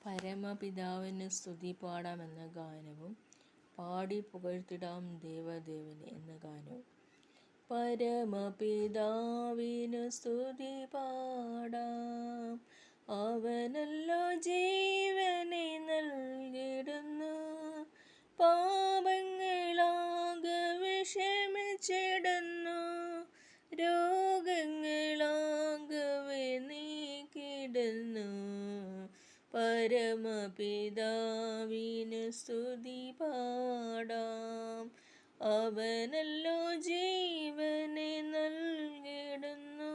പരമപിതാവിന് സ്തുതി പാടാമെന്ന ഗാനവും പാടി പുകഴ്ത്തിടാം ദേവദേവനെ എന്ന ഗാനവും. പരമപിതാവിന് സ്തുതി പാടാം, അവനല്ലോ ജീവനെ നൽകിടുന്നു. പാപങ്ങളാകെ ക്ഷമിച്ചിടുന്നു, രോഗങ്ങളാകെ നീക്കിടുന്നു. പരമപിതാവിന് സ്തുതി പാടാം, അവനല്ലോ ജീവനെ നൽകിടുന്നു.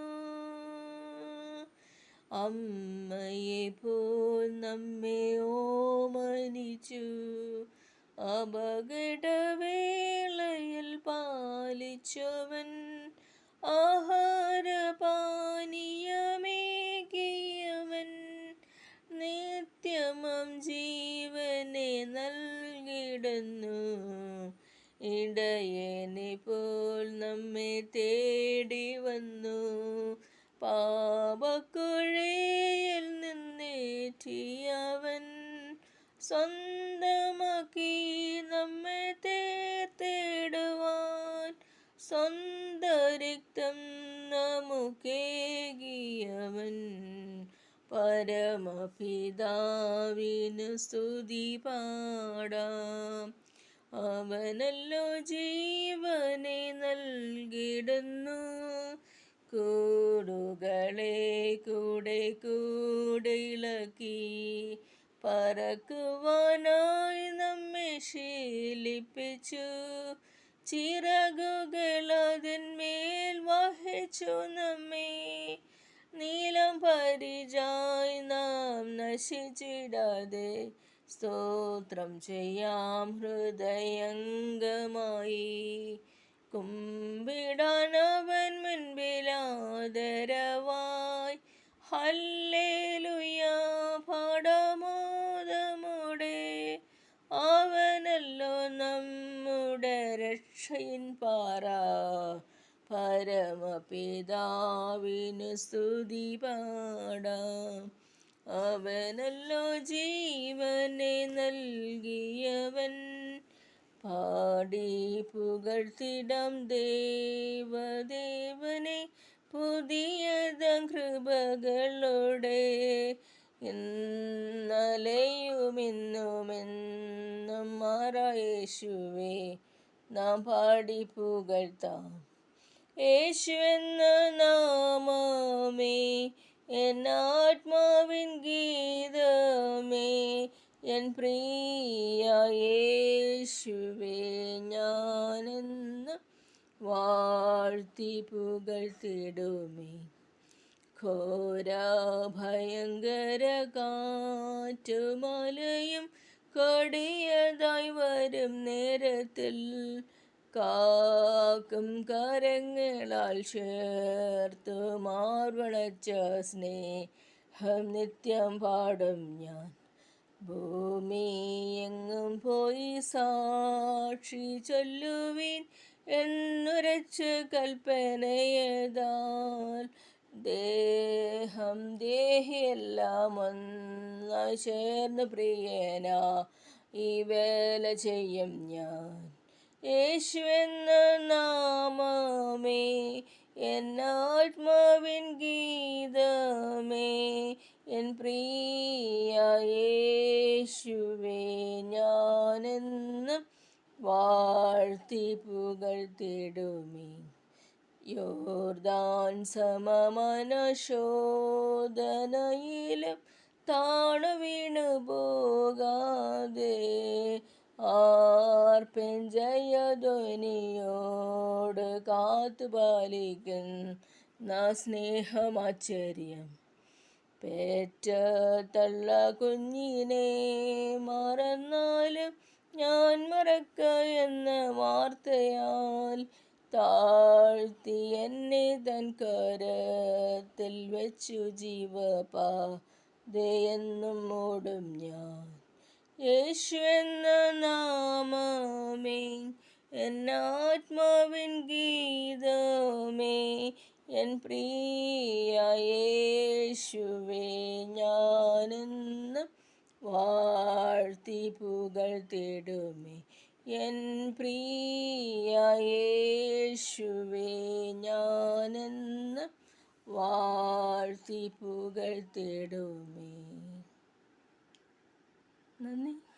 അമ്മയെപ്പോൽ നമ്മെ ഓമനിച്ചു, അപകടവേളയിൽ പാലിച്ചവൻ. ആഹാരപാനീയമേകിയവൻ, നിത്യമം ജീവനെ നൽകിടുന്നു. ഇടയനെപ്പോൽ നമ്മെ തേടി വന്നു, പാപക്കുഴിയിൽ നിന്നേറ്റിയവൻ. സ്വന്തമാക്കി നമ്മെ തീർത്തിടുവാൻ, സ്വന്തം രക്തം നമുക്കേകിയവൻ. പരമപിതാവിന് സ്തുതി പാടാം, അവനല്ലോ ജീവനെ നൽകിടുന്നു. കൂടുകളെ കൂടെ ഇളക്കി, പറക്കുവാനായി നമ്മെ ശീലിപ്പിച്ചു. ചിറകുകളതിന്മേൽ വഹിച്ചു നമ്മെ, നീലം പരിചായി നാം നശിച്ചിടാതെ. സ്തോത്രം ചെയ്യാം ഹൃദയംഗമായി, കുമ്പിടാൻ അവൻ മുൻപിലാദരവായി. ഹല്ലേലൂയ പാടാമോദമോടെ, അവനല്ലോ നമ്മുടെ രക്ഷയിൻ പാറ. പരമപിതാവിന് സ്തുതി പാടാം, അവനല്ലോ ജീവനെ നൽകിയവൻ. പാടി പുകഴ്ത്തിടാം ദേവദേവനെ, പുതിയതാം കൃപകളോടെ. ഇന്നലെയും ഇന്നുമെന്നും മാറായേശുവേ, നാം പാടി പുകഴ്ത്താം. യേശു എന്ന നാമമേ എന്നാത്മാവിൻ ഗീതമേ, എൻ പ്രിയ യേശുവേ, ഞാനെന്ന് വാഴ്ത്തി പുകഴ്ത്തിടുമേ. ഘോര ഭയങ്കര കാറ്റുമലയും കൊടിയതായി വരും നേരത്തിൽ, കാക്കും കരങ്ങളാൽ ചേർത്തു മാർവണച്ച സ്നേഹം നിത്യം പാടും ഞാൻ. ഭൂമി എങ്ങും പോയി സാക്ഷി ചൊല്ലുവിൻ എന്നുരച്ച കൽപ്പനയതാൽ. ദേഹം ദേഹിയെല്ലാം ഒന്നായി ചേർന്ന് പ്രിയനാ ഈ വേല ചെയ്യും ഞാൻ. യേശു എന്ന നാമമേ എന്നാത്മാവിൻ ഗീതമേ, എൻ പ്രിയ യേശുവേ, ഞാനെന്ന് വാഴ്ത്തി പുകഴ്ത്തിടുമേ. യോർദാൻ സമമന ശോധനയിലും താണു വീണു പോകാതെ, ആർപ്പെഞ്ചയധ്വനിയോട് കാത്തുപാലിക്കുന്ന സ്നേഹമാശ്ചര്യം. പേറ്റ തള്ള കുഞ്ഞിനെ മറന്നാലും ഞാൻ മറക്ക എന്ന വാർത്തയാൽ, താഴ്ത്തി എന്നെ തൻ കരത്തിൽ വെച്ചു ജീവപാതയെന്നും ഓടും ഞാൻ. യേശു എന്ന നാമമേ എന്നാത്മാവിൻ ഗീതമേ, എൻ പ്രിയ യേശുവേ, ഞാനെന്നും വാഴ്ത്തി പുകഴ്ത്തിടുമേ എൻ പ്രിയ യേശുവേ ഞാനെന്ന് വാഴ്ത്തി പുകഴ്ത്തിടുമേ. നന്ദി.